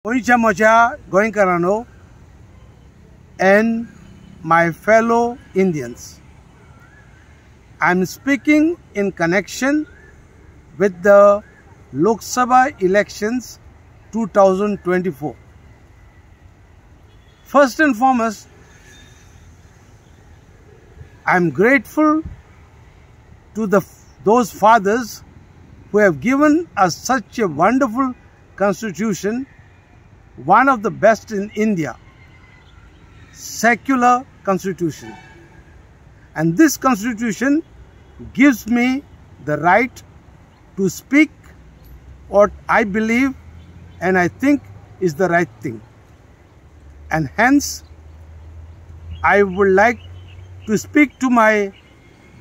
गोंयच्या म्हज्या गोंयकारांनो and my fellow Indians, I am speaking in connection with the Lok Sabha elections 2024. First and foremost, I am grateful to those fathers who have given us such a wonderful constitution, one of the best in India, secular constitution. And this constitution gives me the right to speak what I believe and I think is the right thing. And hence, I would like to speak to my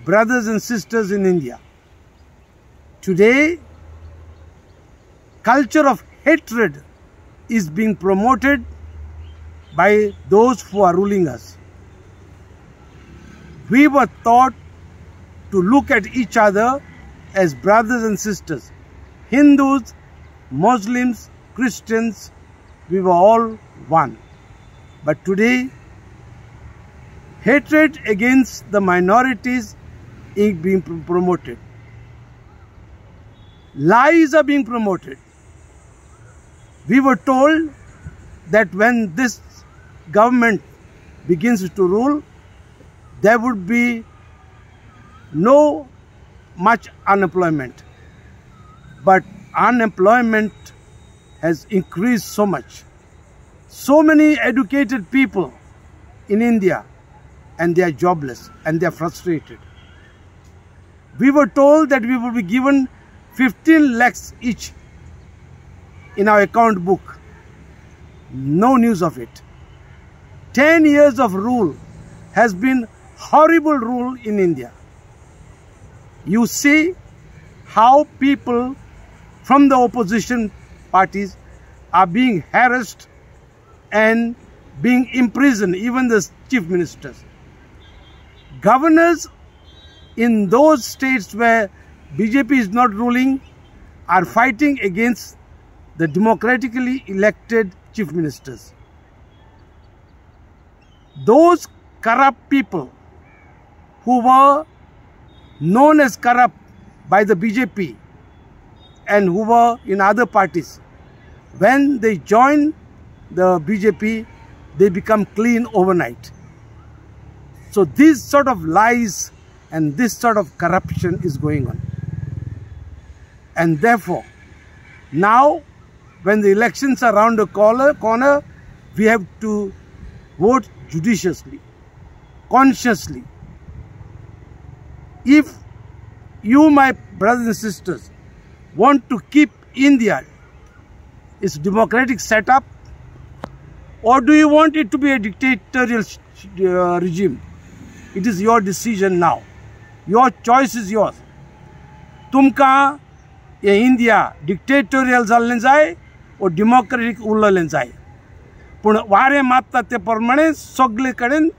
brothers and sisters in India. Today, culture of hatred is being promoted by those who are ruling us. We were taught to look at each other as brothers and sisters. Hindus, Muslims, Christians, we were all one. But today, hatred against the minorities is being promoted. Lies are being promoted. We were told that when this government begins to rule, there would be no much unemployment. But unemployment has increased so much. So many educated people in India, and they are jobless and they are frustrated. We were told that we would be given 15 lakhs each in our account book. No news of it. 10 years of rule has been horrible rule in India. You see how people from the opposition parties are being harassed and being imprisoned, even the chief ministers. Governors in those states where BJP is not ruling are fighting against the democratically elected chief ministers. Those corrupt people who were known as corrupt by the BJP and who were in other parties, when they join the BJP, they become clean overnight. So this sort of lies and this sort of corruption is going on. And therefore, now when the elections are around the corner, we have to vote judiciously, consciously. If you, my brothers and sisters, want to keep India its democratic setup, or do you want it to be a dictatorial regime? It is your decision now. Your choice is yours. तुमका ये India dictatorial जाल्लें जाय और democratic उरलें जाय. पण वारे मारता ते प्रमाणे सगळे कडेन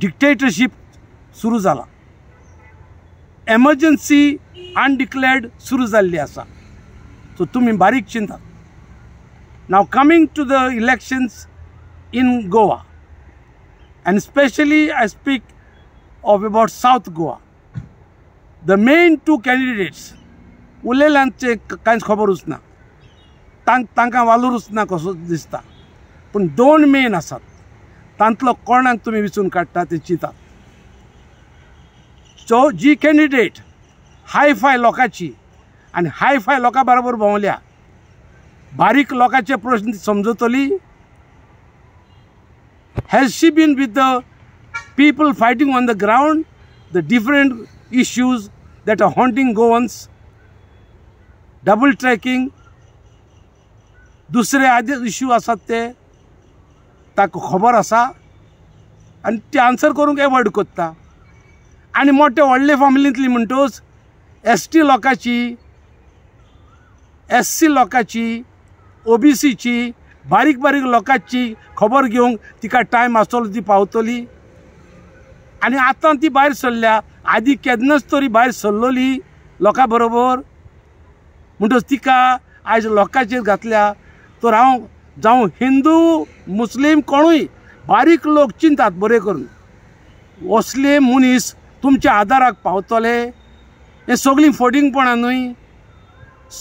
डिक्टेटरशिप सुरू जाला. एमर्जन्सी अनडिक्लेअर्ड सुरू जाल्ली आसा. सो तुम्ही बारीक चिंता. Now coming to the elections in Goa, and especially I speak of about South Goa. The main two candidates, उरलेल्यांचे कांयच खबरूच ना. तांकां वालोरूच ना कसो दिसता. पण दोन मेन आसात. तांतलो कोणाक तुमी विचून काडटा ते चिंतात. सो जी कॅन्डिडेट हायफाय लोकांची आनी हायफाय लोकां बरोबर भोंवल्या, बारीक लोकांचे प्रश्न समजतली. Has she been with the people fighting on the ground, the different issues that are haunting Goans, double tracking, दुसरे आदि इश्यू आसात ते ताका खबर आसा आनी ते आन्सर करूंक एवॉयड करता. आनी मोठे व्हडले फॅमिलींतली म्हणटोच ST लोकांची, SC लोकांची, OBCची, बारीक बारीक लोकांची खबर घेवंक तिका टायम आसतलो ती पावतली. आनी आतां ती भायर सरल्या. आदी केन्नाच तरी भायर सरलोली लोकां बरोबर. म्हणटच तिका आयज लोकांचेर घातल्या. तर हांव जावं हिंदू मुस्लीम कोणूय बारीक लोक चिंतात बरे करून असले मनीस तुमच्या आदाराक पावतले हे सगळीं फटींगपणां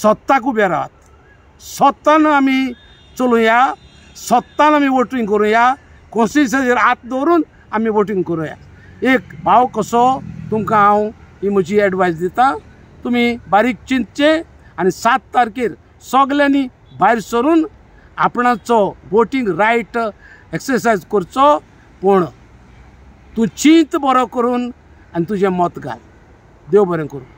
सत्ताक उबे रावात सत्तान आमी चलुया सत्तान आमी वोटींग करुया कॉन्स्टिट्युशनाचेर हात दवरून आमी वोटींग करुया एक भाव कसो तुमकां हांव ही म्हजी एडवायस दिता तुमी बारीक चिंतचे आनी 7 तारखेर सगल्यांनी भायर सरून आपणाचो वोटींग रायट एक्सरसायज करचो पूण तूं चिंत बरो करून आनी तुजें मत घाल देव बरें करूं